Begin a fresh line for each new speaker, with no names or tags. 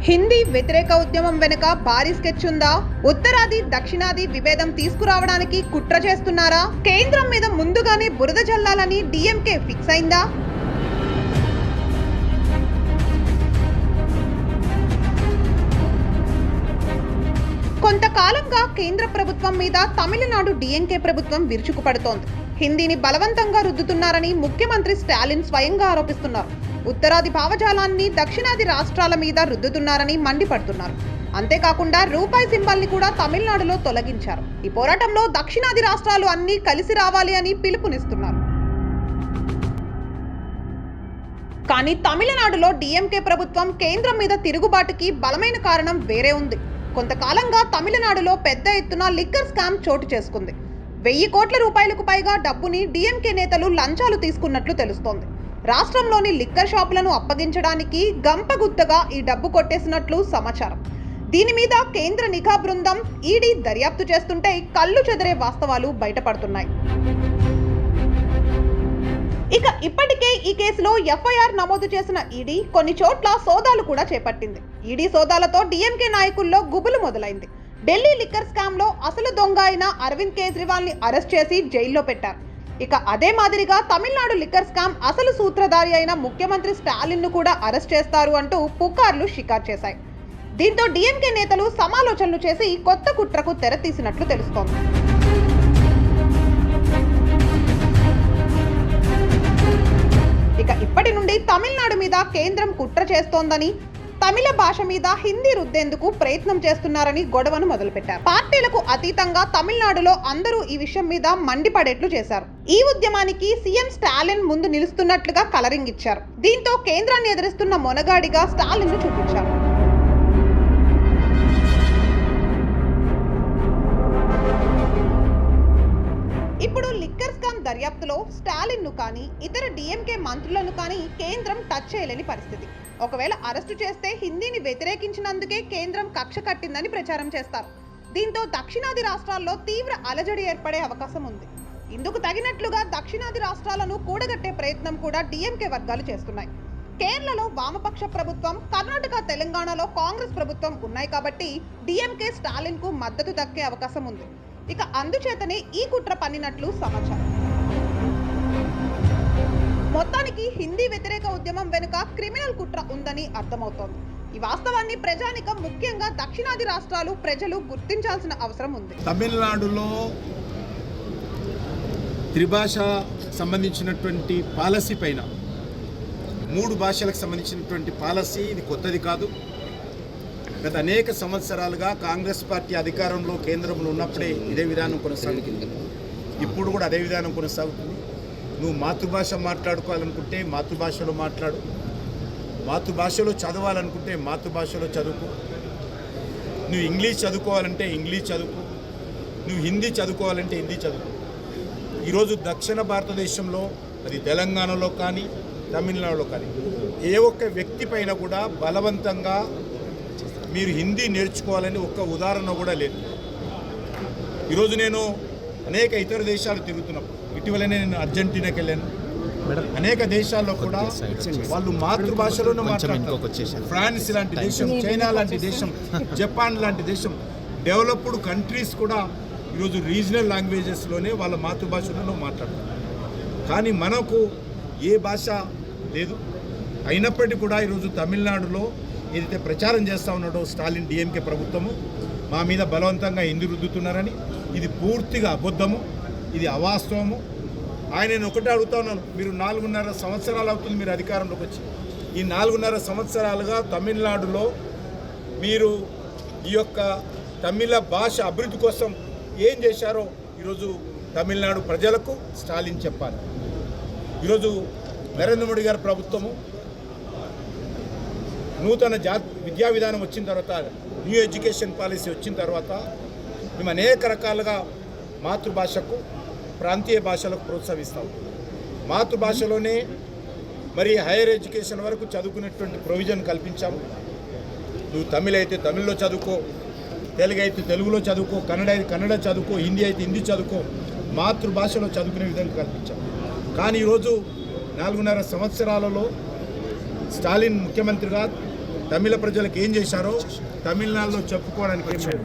హిందీ వ్యతిరేక ఉద్యమం వెనుక భారీ స్కెచ్ ఉందా? ఉత్తరాది దక్షిణాది విభేదం తీసుకురావడానికి కుట్ర చేస్తున్నారా? కేంద్రం మీద ముందుగానే బురద జల్లాలని డీఎంకే ఫిక్స్ అయిందా? కొంతకాలంగా కేంద్ర ప్రభుత్వం మీద తమిళనాడు డీఎంకే ప్రభుత్వం విరుచుకుపడుతోంది. హిందీని బలవంతంగా రుద్దుతున్నారని ముఖ్యమంత్రి స్టాలిన్ స్వయంగా ఆరోపిస్తున్నారు. ఉత్తరాది భావజాలాన్ని దక్షిణాది రాష్ట్రాల మీద రుద్దుతున్నారని మండిపడుతున్నారు. అంతేకాకుండా రూపాయి సింబల్ ని కూడా తమిళనాడులో తొలగించారు. ఈ పోరాటంలో దక్షిణాది రాష్ట్రాలు అన్ని కలిసి రావాలి అని పిలుపునిస్తున్నారు. కానీ తమిళనాడులో డీఎంకే ప్రభుత్వం కేంద్రం మీద తిరుగుబాటుకి బలమైన కారణం వేరే ఉంది. కొంతకాలంగా తమిళనాడులో పెద్ద ఎత్తున లిక్కర్ స్కామ్ చోటు చేసుకుంది. 1000 కోట్ల రూపాయలకు పైగా డబ్బుని డీఎంకే నేతలు లంచాలు తీసుకున్నట్లు తెలుస్తోంది. రాష్ట్రంలోని లిక్కర్ షాపులను అప్పగించడానికి గంపగుత్తగా ఈ డబ్బు కొట్టేసినట్లు సమాచారం. దీని మీద కేంద్ర నిఘా బృందం ఈడీ దర్యాప్తు చేస్తుంటే కళ్ళు చెదిరే వాస్తవాలు బయటపడుతున్నాయి. ఇక ఇప్పటికే ఈ కేసులో ఎఫ్ఐఆర్ నమోదు చేసిన ఈడీ కొన్ని చోట్ల సోదాలు కూడా చేపట్టింది. ఈడీ సోదాలతో డీఎంకే నాయకుల్లో గుబులు మొదలైంది. ఢిల్లీ లిక్కర్ స్కామ్ లో అసలు దొంగ అయిన అరవింద్ కేజ్రీవాల్ ని అరెస్ట్ చేసి జైల్లో పెట్టారు. ఇక అదే మాదిరిగా తమిళనాడు లిక్కర్ స్కామ్ అసలు సూత్రధారి అయిన ముఖ్యమంత్రి స్టాలిన్ ను కూడా అరెస్ట్ చేస్తారు అంటూ పుకార్లు షికారు చేశాయి. దీంతో డీఎంకే నేతలు సమాలోచనలు చేసి కొత్త కుట్రకు తెరతీసినట్లు తెలుస్తోంది. ఇక ఇప్పటి నుండి తమిళనాడు మీద కేంద్రం కుట్ర చేస్తోందని, తమిళ భాష మీద హిందీ రుద్దేందుకు ప్రయత్నం చేస్తున్నారని గొడవను మొదలుపెట్టారు. పార్టీలకు అతీతంగా తమిళనాడులో అందరూ ఈ విషయం మీద మండిపడేట్లు చేశారు. ఈ ఉద్యమానికి సీఎం స్టాలిన్ ముందు నిలుస్తున్నట్లుగా కలరింగ్ ఇచ్చారు. దీంతో కేంద్రాన్ని ఎదురిస్తున్న మొనగాడిగా స్టాలిన్ ను చూపించారు. ఇప్పుడు లిక్కర్ స్కామ్ దర్యాప్తులో స్టాలిన్ ను కానీ ఇతర డీఎంకే మంత్రులను కానీ కేంద్రం టచ్ చేయలేని పరిస్థితి. ఒకవేళ అరెస్టు చేస్తే హిందీని వ్యతిరేకించినందుకే కేంద్రం కక్ష కట్టిందని ప్రచారం చేస్తారు. దీంతో దక్షిణాది రాష్ట్రాల్లో తీవ్ర అలజడి ఏర్పడే అవకాశం ఉంది. ఇందుకు తగినట్లుగా దక్షిణాది రాష్ట్రాలను కూడగట్టే ప్రయత్నం కూడా డీఎంకే వర్గాలు చేస్తున్నాయి. కేరళలో వామపక్ష ప్రభుత్వం, కర్ణాటక, తెలంగాణలో కాంగ్రెస్ ప్రభుత్వం ఉన్నాయి కాబట్టి డీఎంకే స్టాలిన్ కు మద్దతు దక్కే అవకాశం ఉంది. ఇక అందుచేతనే ఈ కుట్ర పన్నినట్లు సమాచారం. మొత్తానికి హిందీ వ్యతిరేక ఉద్యమం వెనుక క్రిమినల్ కుట్ర ఉందని అర్థమవుతోంది. ఈ వాస్తవాన్ని ప్రజానికం, ముఖ్యంగా దక్షిణాది రాష్ట్రాలు ప్రజలు గుర్తించాల్సిన అవసరం ఉంది.
తమిళనాడులో త్రిభాష సంబంధించినటువంటి పాలసీ పైన 3 భాషలకు సంబంధించినటువంటి పాలసీ ఇది కొత్తది కాదు. గత అనేక సంవత్సరాలుగా కాంగ్రెస్ పార్టీ అధికారంలో కేంద్రంలో ఉన్నప్పుడే ఇదే విధానం కొనసాగుతుంది. ఇప్పుడు కూడా అదే విధానం కొనసాగుతుంది. నువ్వు మాతృభాష మాట్లాడుకోవాలనుకుంటే మాతృభాషలో మాట్లాడు, మాతృభాషలో చదవాలనుకుంటే మాతృభాషలో చదువుకో, నువ్వు ఇంగ్లీష్ చదువుకోవాలంటే ఇంగ్లీష్ చదువుకో, నువ్వు హిందీ చదువుకోవాలంటే హిందీ చదువుకో. ఈరోజు దక్షిణ భారతదేశంలో, అది తెలంగాణలో కానీ తమిళనాడులో కానీ, ఏ ఒక్క వ్యక్తి పైన కూడా బలవంతంగా మీరు హిందీ నేర్చుకోవాలని ఒక్క ఉదాహరణ కూడా లేదు. ఈరోజు నేను అనేక ఇతర దేశాలు తిరుగుతున్నప్పుడు, ఇటీవలనే నేను అర్జెంటీనాకి వెళ్ళాను. అనేక దేశాల్లో కూడా వాళ్ళు మాతృభాషలోనే మాట్లాడతారు. ఫ్రాన్స్ లాంటి దేశం, చైనా లాంటి దేశం, జపాన్ లాంటి దేశం, డెవలప్డ్ కంట్రీస్ కూడా ఈరోజు రీజనల్ లాంగ్వేజెస్లోనే వాళ్ళ మాతృభాషలోనే మాట్లాడతారు. కానీ మనకు ఏ భాష లేదు. అయినప్పటికీ కూడా ఈరోజు తమిళనాడులో ఏదైతే ప్రచారం చేస్తూ ఉన్నాడో స్టాలిన్ డీఎంకే ప్రభుత్వము, మా మీద బలవంతంగా హిందీ రుద్దుతున్నారని, ఇది పూర్తిగా అబద్ధము, ఇది అవాస్తవము. నేను ఒకటే అడుగుతా ఉన్నాను, మీరు 4.5 సంవత్సరాలు అవుతుంది మీరు అధికారంలోకి వచ్చి. ఈ 4.5 సంవత్సరాలుగా తమిళనాడులో మీరు ఈ యొక్క తమిళ భాష అభివృద్ధి కోసం ఏం చేశారో ఈరోజు తమిళనాడు ప్రజలకు స్టాలిన్ చెప్పాలి. ఈరోజు నరేంద్ర మోడీ గారి ప్రభుత్వము నూతన విద్యా విధానం వచ్చిన తర్వాత, న్యూ ఎడ్యుకేషన్ పాలసీ వచ్చిన తర్వాత మేము అనేక రకాలుగా మాతృభాషకు, ప్రాంతీయ భాషలకు ప్రోత్సహిస్తాం. మాతృభాషలోనే మరి హైయర్ ఎడ్యుకేషన్ వరకు చదువుకునేటువంటి ప్రొవిజన్ కల్పించాము. నువ్వు తమిళ అయితే తమిళ్లో చదువుకో, తెలుగు అయితే తెలుగులో చదువుకో, కన్నడ అయితే కన్నడ చదువుకో, హిందీ అయితే హిందీ చదువుకో, మాతృభాషలో చదువుకునే విధంగా కల్పించాము. కానీ ఈరోజు 4.5 సంవత్సరాలలో స్టాలిన్ ముఖ్యమంత్రిగా తమిళ ప్రజలకు ఏం చేశారో తమిళనాడులో చెప్పుకోవడానికి వచ్చాడు.